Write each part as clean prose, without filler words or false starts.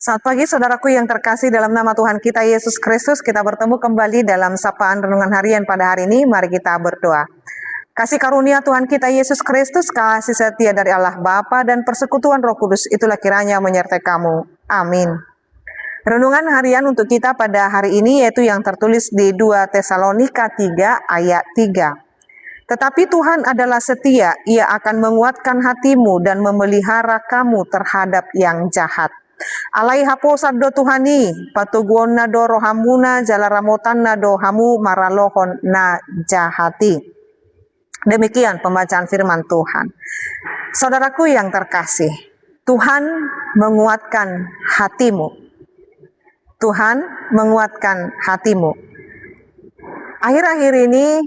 Selamat pagi saudaraku yang terkasih, dalam nama Tuhan kita Yesus Kristus kita bertemu kembali dalam sapaan renungan harian pada hari ini. Mari kita berdoa. Kasih karunia Tuhan kita Yesus Kristus, kasih setia dari Allah Bapa dan persekutuan Roh Kudus itulah kiranya menyertai kamu. Amin. Renungan harian untuk kita pada hari ini yaitu yang tertulis di 2 Tesalonika 3 ayat 3. Tetapi Tuhan adalah setia, Ia akan menguatkan hatimu dan memelihara kamu terhadap yang jahat. Alai hapo sabdo Tuhani, patuguon na do rohamuna jalaramotan na do hamu maralohon na jahati. Demikian pembacaan firman Tuhan. Saudaraku yang terkasih, Tuhan menguatkan hatimu. Tuhan menguatkan hatimu. Akhir-akhir ini,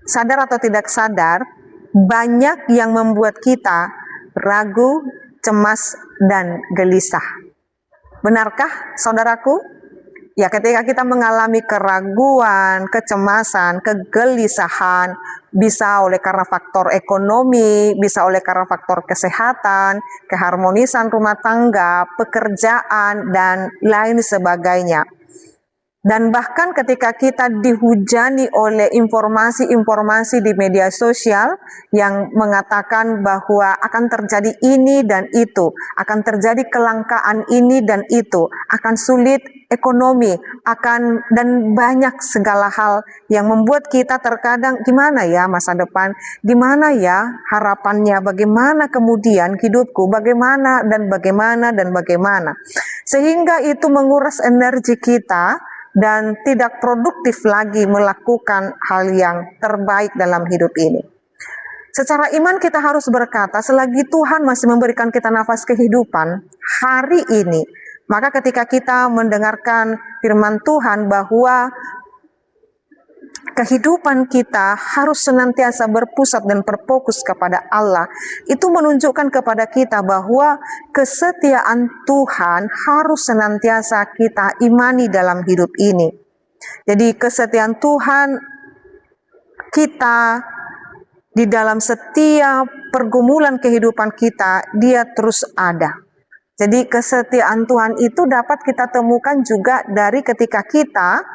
sadar atau tidak sadar, banyak yang membuat kita ragu, cemas, dan gelisah. Benarkah saudaraku? Ya, ketika kita mengalami keraguan, kecemasan, kegelisahan, bisa oleh karena faktor ekonomi, bisa oleh karena faktor kesehatan, keharmonisan rumah tangga, pekerjaan, dan lain sebagainya. Dan bahkan ketika kita dihujani oleh informasi-informasi di media sosial yang mengatakan bahwa akan terjadi ini dan itu, akan terjadi kelangkaan ini dan itu, akan sulit ekonomi, dan banyak segala hal yang membuat kita terkadang gimana ya masa depan, gimana ya harapannya, bagaimana kemudian hidupku, bagaimana dan bagaimana dan bagaimana. Sehingga itu menguras energi kita dan tidak produktif lagi melakukan hal yang terbaik dalam hidup ini. Secara iman kita harus berkata, selagi Tuhan masih memberikan kita nafas kehidupan hari ini, maka ketika kita mendengarkan firman Tuhan bahwa kehidupan kita harus senantiasa berpusat dan berfokus kepada Allah, itu menunjukkan kepada kita bahwa kesetiaan Tuhan harus senantiasa kita imani dalam hidup ini. Jadi kesetiaan Tuhan kita di dalam setiap pergumulan kehidupan kita, Dia terus ada. Jadi kesetiaan Tuhan itu dapat kita temukan juga dari ketika kita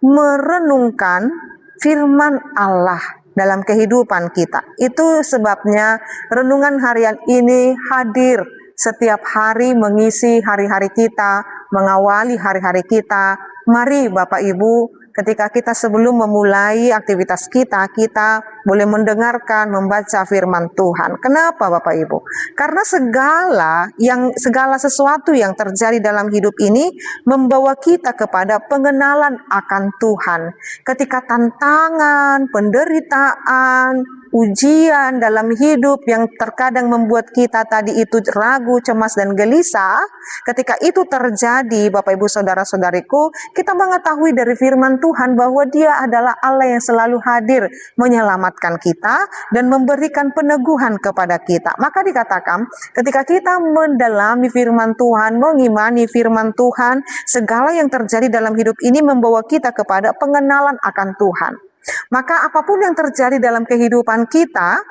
merenungkan firman Allah dalam kehidupan kita. Itu sebabnya renungan harian ini hadir setiap hari mengisi hari-hari kita, mengawali hari-hari kita. Mari Bapak Ibu, ketika kita sebelum memulai aktivitas kita boleh mendengarkan, membaca firman Tuhan. Kenapa Bapak Ibu? Karena segala sesuatu yang terjadi dalam hidup ini membawa kita kepada pengenalan akan Tuhan. Ketika tantangan, penderitaan, ujian dalam hidup yang terkadang membuat kita tadi itu ragu, cemas, dan gelisah, ketika itu terjadi Bapak Ibu Saudara-saudariku, kita mengetahui dari firman Tuhan bahwa Dia adalah Allah yang selalu hadir menyelamatkan kita dan memberikan peneguhan kepada kita. Maka dikatakan ketika kita mendalami firman Tuhan, mengimani firman Tuhan, segala yang terjadi dalam hidup ini membawa kita kepada pengenalan akan Tuhan. Maka apapun yang terjadi dalam kehidupan kita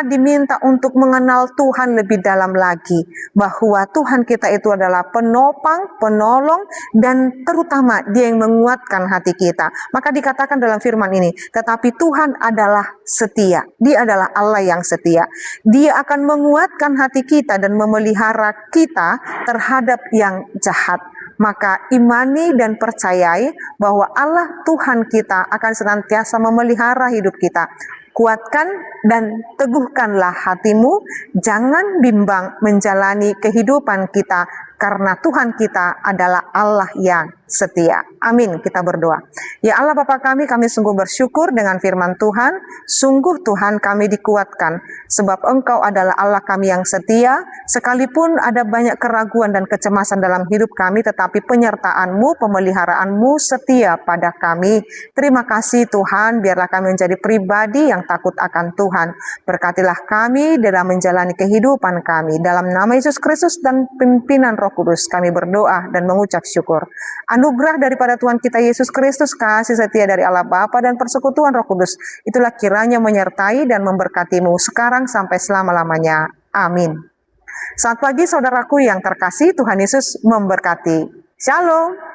diminta untuk mengenal Tuhan lebih dalam lagi. Bahwa Tuhan kita itu adalah penopang, penolong, dan terutama Dia yang menguatkan hati kita. Maka dikatakan dalam firman ini, tetapi Tuhan adalah setia. Dia adalah Allah yang setia. Dia akan menguatkan hati kita dan memelihara kita terhadap yang jahat. Maka imani dan percayai bahwa Allah Tuhan kita akan senantiasa memelihara hidup kita. Kuatkan dan teguhkanlah hatimu, jangan bimbang menjalani kehidupan kita, karena Tuhan kita adalah Allah yang setia. Amin, kita berdoa. Ya Allah Bapa kami sungguh bersyukur dengan firman Tuhan. Sungguh Tuhan kami dikuatkan, sebab Engkau adalah Allah kami yang setia. Sekalipun ada banyak keraguan dan kecemasan dalam hidup kami, tetapi penyertaan-Mu, pemeliharaanmu setia pada kami. Terima kasih Tuhan, biarlah kami menjadi pribadi yang takut akan Tuhan. Berkatilah kami dalam menjalani kehidupan kami. Dalam nama Yesus Kristus dan pimpinan Roh Kudus kami berdoa dan mengucap syukur. Anugerah daripada Tuhan kita Yesus Kristus, kasih setia dari Allah Bapa dan persekutuan Roh Kudus, itulah kiranya menyertai dan memberkatimu sekarang sampai selama-lamanya. Amin. Selamat pagi saudaraku yang terkasih, Tuhan Yesus memberkati. Shalom.